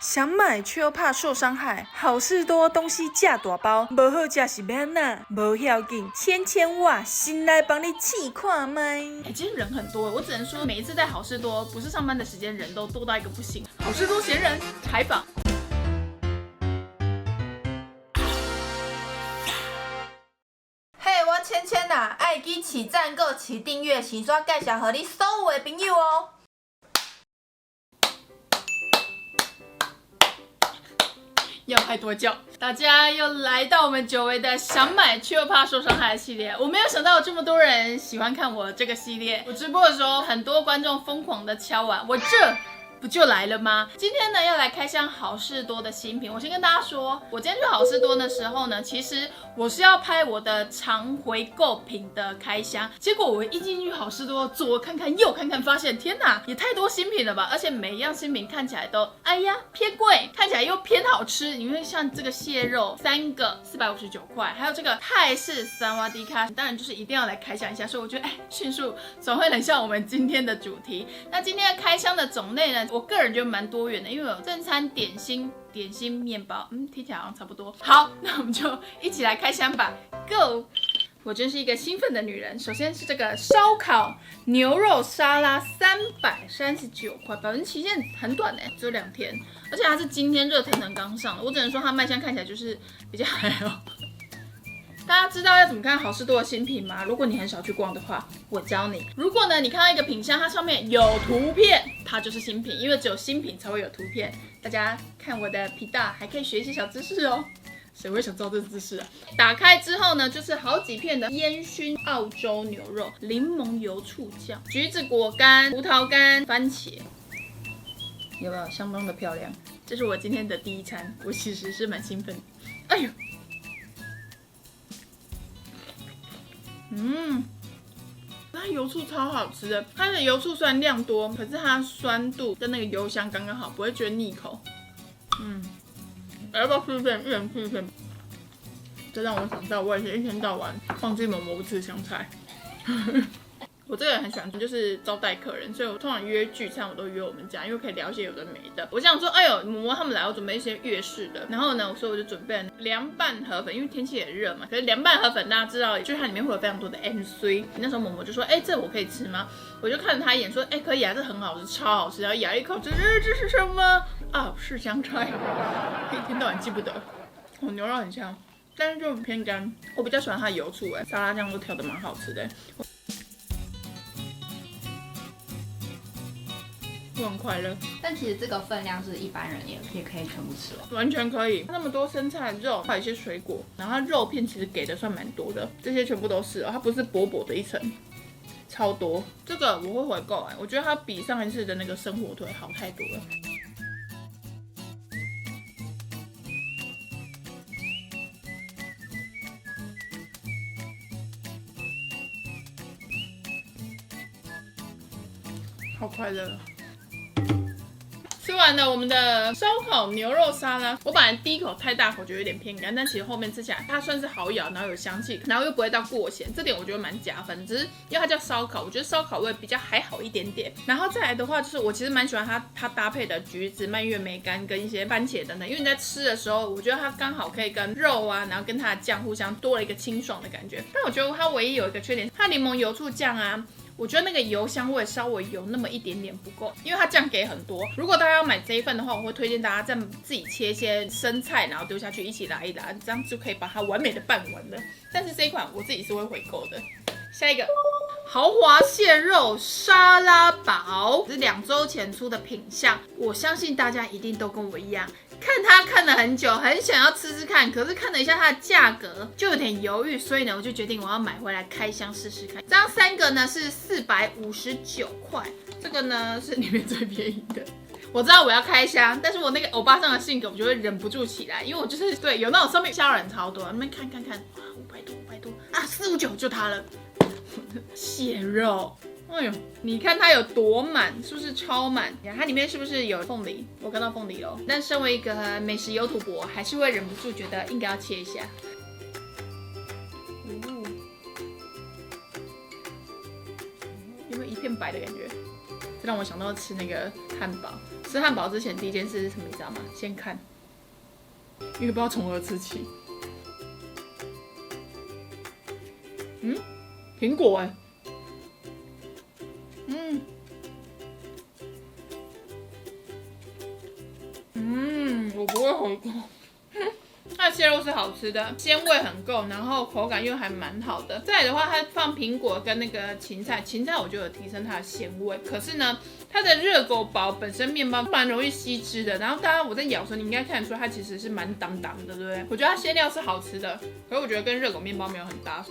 想买却又怕受伤害，好事多东西价大包，无好食是要安怎？无要紧，千万心来帮你试看卖。今天人很多，我只能说每一次在好事多，不是上班的时间，人都多到一个不行。好事多闲人采访。嘿，我芊芊呐，爱记起赞购、起订阅，是煞介绍给你所有的朋友哦。要拍多久？大家又来到我们久违的想买却又怕受伤害的系列。我没有想到有这么多人喜欢看我这个系列。我直播的时候，很多观众疯狂的敲碗，我这不就来了吗？今天呢要来开箱好事多的新品。我先跟大家说，我今天去好事多的时候呢，其实我是要拍我的常回购品的开箱。结果我一进去好事多，左看看右看看，发现天哪，也太多新品了吧！而且每一样新品看起来都哎呀偏贵，看起来又偏好吃。因为像这个蟹肉3个459块，还有这个泰式三瓦迪卡，当然就是一定要来开箱一下。所以我觉得迅速总会很像我们今天的主题。那今天的开箱的种类呢？我个人觉得蛮多元的，因为有正餐、点心、面包，听起来好像差不多。好，那我们就一起来开箱吧 ，Go！ 我真是一个兴奋的女人。首先是这个烧烤牛肉沙拉，339块，保质期限很短呢，只有2天，而且它是今天热腾腾刚上的。我只能说它卖相看起来就是比较还好。大家知道要怎么看好事多的新品吗？如果你很少去逛的话，我教你。如果呢，你看到一个品项，它上面有图片，它就是新品，因为只有新品才会有图片。大家看我的频道，还可以学一些小知识哦。谁会想知道这个知识啊？打开之后呢，就是好几片的烟熏澳洲牛肉、柠檬油醋酱、橘子果干、葡萄干、番茄，有没有相当的漂亮？这是我今天的第一餐，我其实是蛮兴奋的。哎呦！它油醋超好吃的，它的油醋虽然量多，可是它酸度跟那个油香刚刚好，不会觉得腻口。要不要吃一片？一人吃一片。这让我想到，我以前一天到晚忘记某不吃香菜。我这个人很喜欢就是招待客人，所以我通常约聚餐我都约我们家，因为可以聊一些有的没的。我想说，哎呦，嬷嬷他们来，我准备一些粤式的，然后呢，所以我就准备了凉拌河粉，因为天气也热嘛。可是凉拌河粉大家知道，就是它里面会有非常多的 MC。那时候嬷嬷就说，这我可以吃吗？我就看着她一眼说，可以啊，这很好吃，超好吃。然后咬一口，这是什么啊？是香菜，一天到晚记不得。牛肉很香，但是就偏干。我比较喜欢它的油醋，沙拉酱都调得蛮好吃的。我很快乐，但其实这个分量是一般人也可以全部吃完，完全可以。那么多生菜、肉，还有一些水果，然后它肉片其实给的算蛮多的，这些全部都是它不是薄薄的一层，超多。这个我会回购我觉得它比上一次的那个生火腿好太多了。好快乐。吃完了我们的烧烤牛肉沙拉，我本来第一口太大口觉得有点偏干，但其实后面吃起来它算是好咬，然后有香气，然后又不会到过咸，这点我觉得蛮加分。只是因为它叫烧烤，我觉得烧烤味比较还好一点点。然后再来的话，就是我其实蛮喜欢它搭配的橘子、蔓越莓干跟一些番茄等等，因为你在吃的时候，我觉得它刚好可以跟肉啊，然后跟它的酱互相多了一个清爽的感觉。但我觉得它唯一有一个缺点，它柠檬油醋酱啊。我觉得那个油香味稍微有那么一点点不够，因为它酱给很多。如果大家要买这一份的话，我会推荐大家再自己切一些生菜，然后丢下去一起拉一拉，这样就可以把它完美的拌完了。但是这一款我自己是会回购的。下一个豪华蟹肉沙拉堡是2周前出的品项，我相信大家一定都跟我一样。看它看了很久，很想要吃吃看，可是看了一下它的价格，就有点犹豫，所以呢，我就决定我要买回来开箱试试看。这样3个呢是459块，这个呢是里面最便宜的。我知道我要开箱，但是我那个欧巴桑的性格，我就会忍不住起来，因为我就是对有那种上面虾仁超多，那边看，哇，500多啊，459就它了，蟹肉。哎呦，你看它有多满，是不是超满？它里面是不是有凤梨？我看到凤梨了。但身为一个美食油土博，还是会忍不住觉得应该要切一下。有没有一片白的感觉？这让我想到吃那个汉堡。吃汉堡之前第一件事是什么，你知道吗？先看，因为不知道从何吃起。苹果哎，我不会回购。它的蟹肉是好吃的，鲜味很够，然后口感又还蛮好的。再来的话，它放苹果跟那个芹菜，芹菜我觉得有提升它的鲜味。可是呢，它的热狗堡本身面包蛮容易吸汁的，然后刚刚我在咬的时候，你应该看得出它其实是蛮挡挡的，对不对？我觉得它馅料是好吃的，可是我觉得跟热狗面包没有很搭。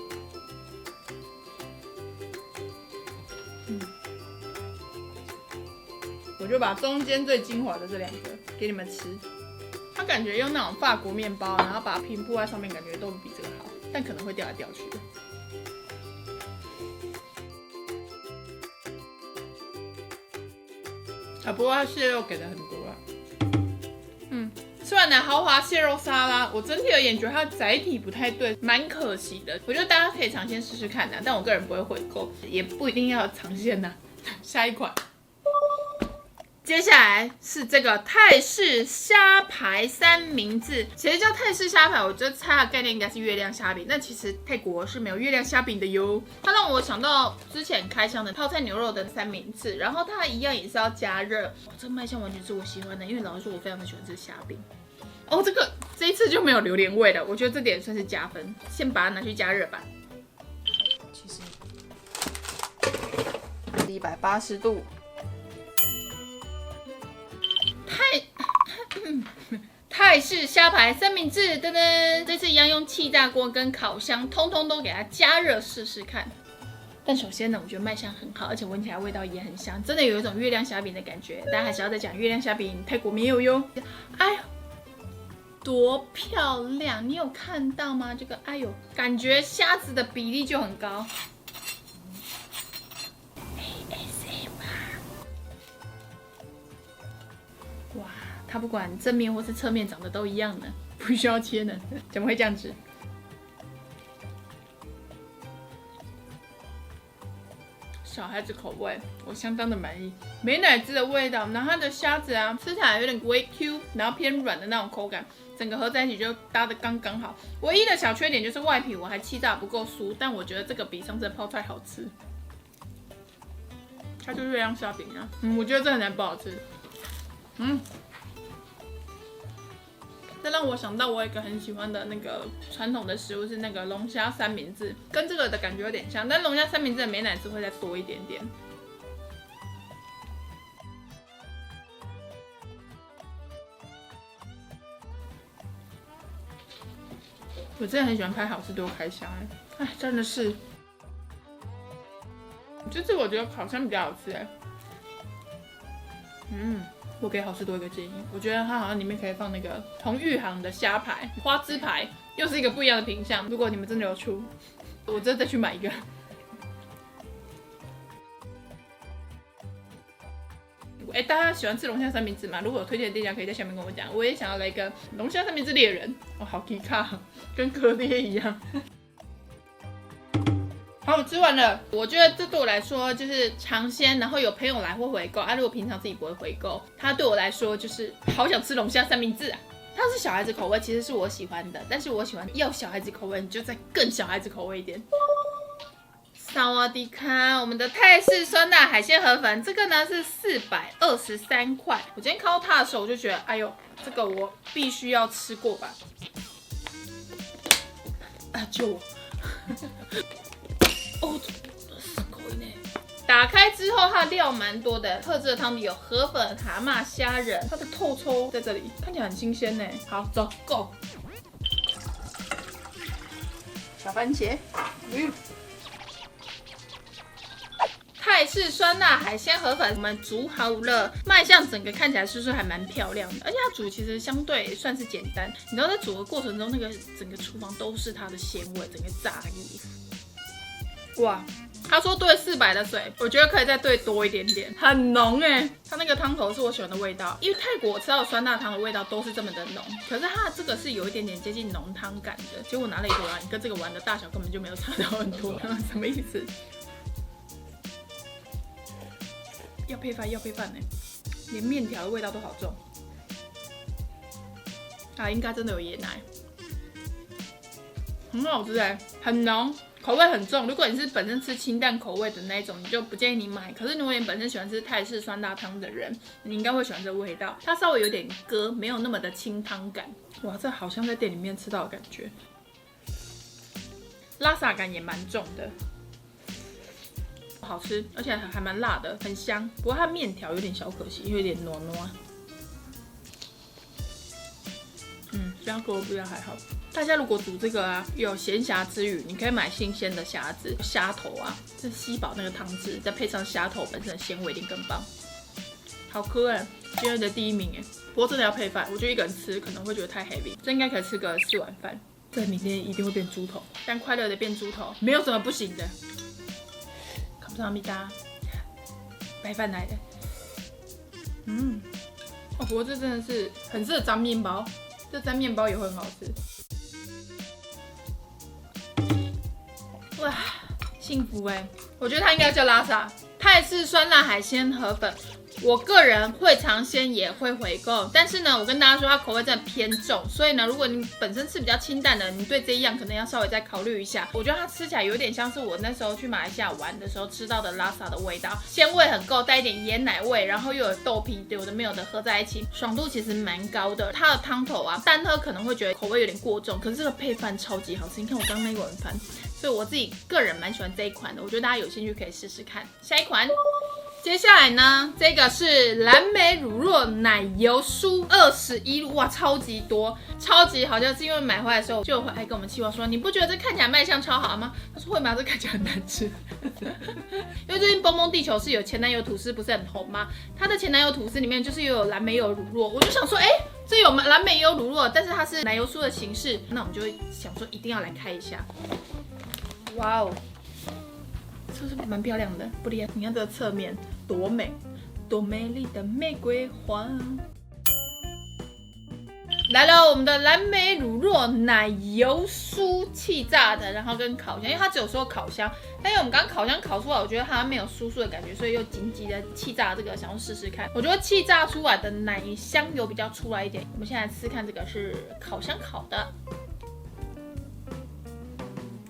我就把中间最精华的这两个给你们吃。它感觉用那种法国面包，然后把平铺在上面，感觉都比这个好，但可能会掉来掉去的。不过它蟹肉给的很多啊。吃完的豪华蟹肉沙拉，我整体而言觉得它的载体不太对，蛮可惜的。我觉得大家可以尝鲜试试看的，但我个人不会回购，也不一定要尝鲜的。下一款。接下来是这个泰式虾排三明治，其实叫泰式虾排，我觉得它的概念应该是月亮虾饼，但其实泰国是没有月亮虾饼的哟。它让我想到之前开箱的泡菜牛肉的三明治，然后它一样也是要加热。这个卖相完全是我喜欢的，因为老实说我非常的喜欢吃虾饼。这一次就没有榴莲味了，我觉得这点算是加分。先把它拿去加热吧。其实180度。泰式虾排三明治，噔噔，这次一样用气炸锅跟烤箱，通通都给它加热试试看。但首先呢，我觉得卖相很好，而且闻起来味道也很香，真的有一种月亮虾饼的感觉。但还是要再讲，月亮虾饼泰国没有哟。哎呦，多漂亮！你有看到吗？这个，哎呦，感觉虾子的比例就很高。哇，它不管正面或是侧面长得都一样呢，不需要切呢，怎么会这样子？小孩子口味，我相当的满意，美乃滋的味道，然后它的虾子啊，吃起来有点微 Q， 然后偏软的那种口感，整个合在一起就搭得刚刚好。唯一的小缺点就是外皮我还气炸不够酥，但我觉得这个比上次的泡菜好吃。它就是月亮虾饼啊，我觉得这很难不好吃。这让我想到我有一个很喜欢的那个传统的食物是那个龙虾三明治，跟这个的感觉有点像，但龙虾三明治的美乃滋会再多一点点。我真的很喜欢开好事多开箱哎，真的是，这次我觉得烤箱比较好吃哎。我给好事多一个建议，我觉得它好像里面可以放那个同玉行的虾排、花枝排，又是一个不一样的品相。如果你们真的有出，我真的再去买一个。大家喜欢吃龙虾三明治吗？如果有推荐的店家，可以在下面跟我讲。我也想要来一个龙虾三明治猎人，好奇卡，跟科列一样。好，我吃完了。我觉得这对我来说就是尝鲜，然后有朋友来或回购啊。如果平常自己不会回购，它对我来说就是好想吃龙虾三明治啊。它是小孩子口味，其实是我喜欢的，但是我喜欢要小孩子口味，你就再更小孩子口味一点。萨瓦迪卡，我们的泰式酸辣海鲜河粉，这个呢是423块。我今天看到它的时候，我就觉得，哎呦，这个我必须要吃过吧。救我！すごいね。打开之后，它的料蛮多的，特制的汤底有河粉、蛤蟆、虾仁，它的透抽在这里，看起来很新鲜呢。好，走 ，Go。小番茄，泰式酸辣海鲜河粉，我们煮好了，卖相整个看起来是不是还蛮漂亮的？而且它煮其实相对算是简单，你知道在煮的过程中，那个整个厨房都是它的鲜味，整个炸意。哇，他说兑400的水，我觉得可以再兑多一点点，很浓哎。它那个汤头是我喜欢的味道，因为泰国我吃到的酸辣汤的味道都是这么的浓，可是它这个是有一点点接近浓汤感的。结果我拿了一个碗，跟这个碗的大小根本就没有差到很多，什么意思？要配饭呢，连面条的味道都好重。啊，应该真的有椰奶，很好吃哎，很浓，口味很重。如果你是本身吃清淡口味的那一种，你就不建议你买。可是如果你本身喜欢吃泰式酸辣汤的人，你应该会喜欢这个味道。它稍微有点割，没有那么的清汤感。哇，这好像在店里面吃到的感觉。拉萨感也蛮重的，好吃，而且还蛮辣的，很香。不过它面条有点小可惜，因为有点糯糯。这样锅不知道还好。大家如果煮这个啊，有闲暇之余，你可以买新鲜的虾子、虾头啊，这吸饱那个汤汁，再配上虾头本身的鲜味，一定更棒。好喝哎，今天的第1名哎。不过真的要配饭，我觉得一个人吃可能会觉得太 heavy， 这应该可以吃个4碗饭。这明天一定会变猪头，但快乐的变猪头没有什么不行的。看不上米达，白饭来的。哦，不过这真的是很适合沾面包。这沾面包也会很好吃，哇，幸福哎！我觉得它应该叫拉萨泰式酸辣海鲜河粉。我个人会尝鲜也会回购，但是呢，我跟大家说它口味真的偏重，所以呢，如果你本身吃比较清淡的，你对这一样可能要稍微再考虑一下。我觉得它吃起来有点像是我那时候去马来西亚玩的时候吃到的拉萨的味道，鲜味很够，带一点椰奶味，然后又有豆皮有的没有的合在一起，爽度其实蛮高的。它的汤头啊，单喝可能会觉得口味有点过重，可是这个配饭超级好吃。你看我刚刚那一碗饭，所以我自己个人蛮喜欢这一款的，我觉得大家有兴趣可以试试看。下一款。接下来呢，这个是蓝莓乳酪奶油酥21路，哇，超级多，超级好，就是因为买回来的时候就还跟我们企划说，你不觉得这看起来卖相超好吗？他说会吗？这看起来很难吃，因为最近蹦蹦地球是有前男友吐司不是很红吗？它的前男友吐司里面就是又有蓝莓又有乳酪，我就想说，这有蓝莓也有乳酪，但是它是奶油酥的形式，那我们就会想说一定要来开一下，哇哦。是不是蛮漂亮的？不厉害，你看这个侧面多美，多美丽的玫瑰花。来了，我们的蓝莓乳酪奶油酥气炸的，然后跟烤箱，因为它只有说烤箱，但因为我们刚烤箱烤出来，我觉得它没有酥酥的感觉，所以又紧急的气炸这个，想要试试看。我觉得气炸出来的奶香油比较出来一点。我们现在来吃看这个是烤箱烤的。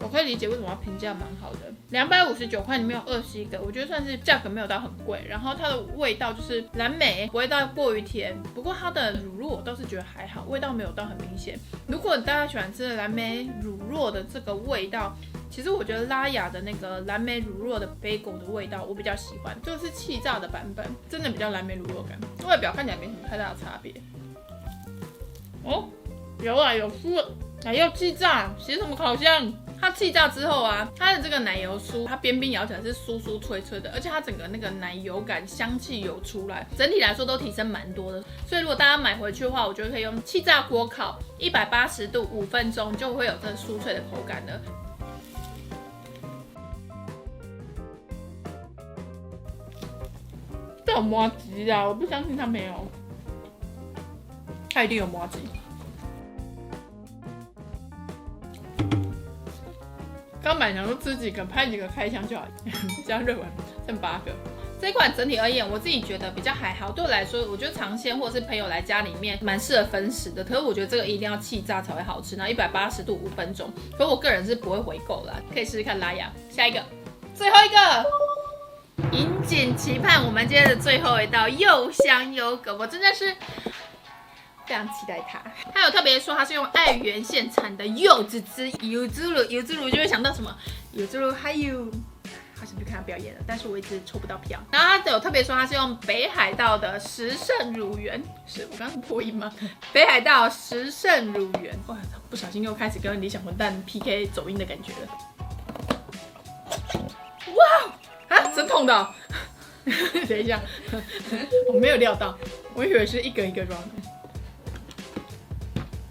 我可以理解为什么要评价蛮好的，259块里面有21个，我觉得算是价格没有到很贵。然后它的味道就是蓝莓，不会到过于甜，不过它的乳酪我倒是觉得还好，味道没有到很明显。如果大家喜欢吃蓝莓乳酪的这个味道，其实我觉得拉雅的那个蓝莓乳酪的 bagel 的味道我比较喜欢，这个是气炸的版本，真的比较蓝莓乳酪感，外表看起来没什么太大的差别。哦，有啊，有酥，还要气炸，写什么烤箱？它气炸之后啊，它的这个奶油酥，它边边咬起来是酥酥脆脆的，而且它整个那个奶油感、香气有出来，整体来说都提升蛮多的。所以如果大家买回去的话，我觉得可以用气炸锅烤180度5分钟，就会有这酥脆的口感了。这有麻吉啊，我不相信它没有，它一定有麻吉。刚买想说吃几个，拍几个开箱就好，加热完剩8个。这款整体而言，我自己觉得比较还好。对我来说，我觉得尝鲜或者是朋友来家里面蛮适合分食的。可是我觉得这个一定要气炸才会好吃，然后180度5分钟。可是我个人是不会回购啦，可以试试看拉雅。下一个，最后一个，引颈期盼我们今天的最后一道又香又梗，我真的是非常期待它。它有特别说它是用爱媛县产的柚子汁，柚子露就会想到什么？柚子露还有。好想去看他表演了，但是我一直抽不到票。然后他有特别说他是用北海道的十胜乳源，是我刚刚破音吗？北海道十胜乳源，哇，不小心又开始跟理想混蛋 PK 走音的感觉了。哇，啊，真痛的哦！等一下，我没有料到，我以为是一个一个装的，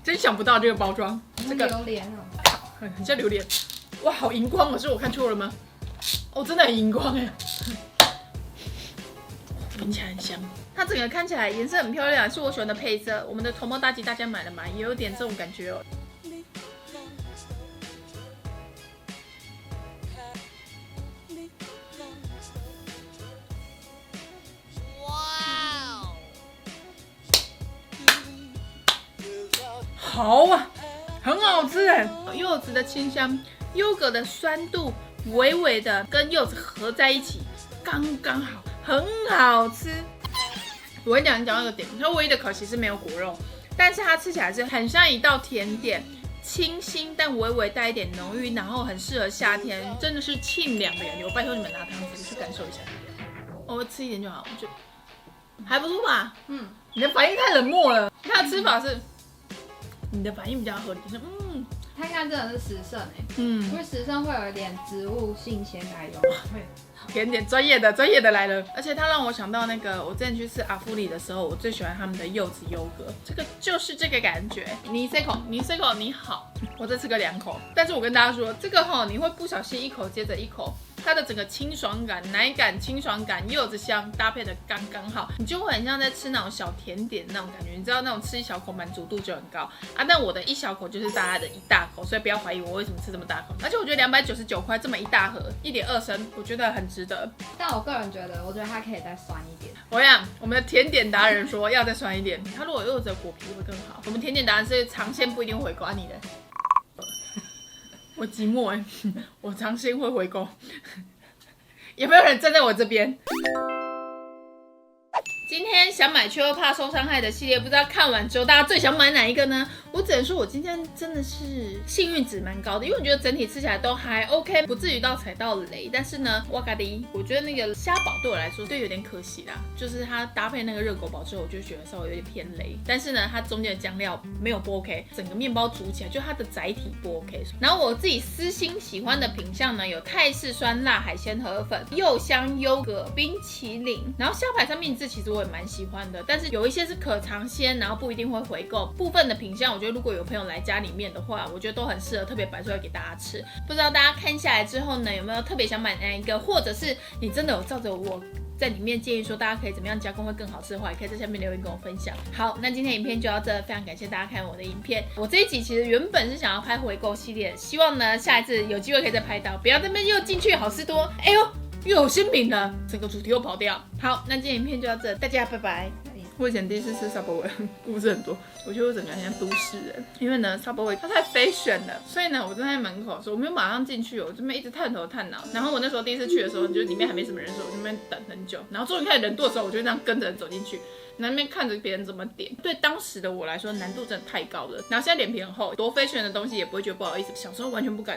真想不到这个包装，这个榴莲哦，很像榴莲，哇，好荧光哦，是我看错了吗？哦，真的很荧光哎，闻起来很香。它整个看起来颜色很漂亮，是我喜欢的配色。我们的头毛大吉大家买了吗？也有点这种感觉哦。好啊，很好吃哎，柚子的清香，优格的酸度，微微的跟柚子合在一起，刚刚好，很好吃。我跟你讲到一个点，它唯一的可惜是没有果肉，但是它吃起来是很像一道甜点。清新但微微带一点浓郁，然后很适合夏天，真的是沁凉的感觉。我拜托你们拿汤匙去感受一下，我吃一点就好，就还不错吧？你的反应太冷漠了。它的吃法是，你的反应比较合理，是它应该真的是时盛因为时盛会有一点植物性鲜奶油。甜点专业的来了，而且它让我想到那个我之前去吃阿芙里的时候，我最喜欢他们的柚子优格，这个就是这个感觉。你 C 口你好，我再吃个2口，但是我跟大家说，这个你会不小心一口接着一口。它的整个清爽感、奶感、清爽感、柚子香搭配的刚刚好，你就会很像在吃那种小甜点那种感觉。你知道那种吃一小口满足度就很高啊，但我的一小口就是大家的一大口，所以不要怀疑我为什么吃这么大口。而且我觉得299块这么一大盒，1.2升，我觉得很值得。但我个人觉得，我觉得它可以再酸一点。我想我们的甜点达人说要再酸一点，它如果柚子的果皮会更好。我们甜点达人是尝鲜不一定回购你的。我寂寞哎，我尝鲜会回购，有没有人站在我这边？今天想买却又怕受伤害的系列，不知道看完之后大家最想买哪一个呢？我只能说我今天真的是幸运值蛮高的，因为我觉得整体吃起来都还 OK， 不至于到踩到雷。但是呢，哇嘎迪，我觉得那个虾堡对我来说就有点可惜啦，就是它搭配那个热狗堡之后，我就觉得稍微有点偏雷。但是呢，它中间的酱料没有不 OK， 整个面包煮起来就它的载体不 OK。然后我自己私心喜欢的品项呢，有泰式酸辣海鲜河粉、柚香优格、冰淇淋，然后虾排三明治其实我也蛮喜欢的，但是有一些是可尝鲜，然后不一定会回购。部分的品项，我觉得如果有朋友来家里面的话，我觉得都很适合特别摆出来给大家吃。不知道大家看下来之后呢，有没有特别想买哪一个，或者是你真的有照着我在里面建议说大家可以怎么样加工会更好吃的话，也可以在下面留言跟我分享。好，那今天影片就到这，非常感谢大家看我的影片。我这一集其实原本是想要拍回购系列，希望呢下一次有机会可以再拍到，不要在那边又进去好事多，哎呦又有新品了，整个主题又跑掉。好，那今天影片就到这，大家拜拜。我以前第一次吃 Subway， 故事很多。我觉得我整个很像都市人，因为呢 Subway 它太fashion了，所以呢我站在门口的时候，我没有马上进去，我这边一直探头探脑。然后我那时候第一次去的时候，就是里面还没什么人的时候，我这边等很久。然后终于开始人多的时候，我就这样跟着人走进去，那边看着别人怎么点。对当时的我来说，难度真的太高了。然后现在脸皮很厚，多 fashion 的东西也不会觉得不好意思，小时候完全不敢的。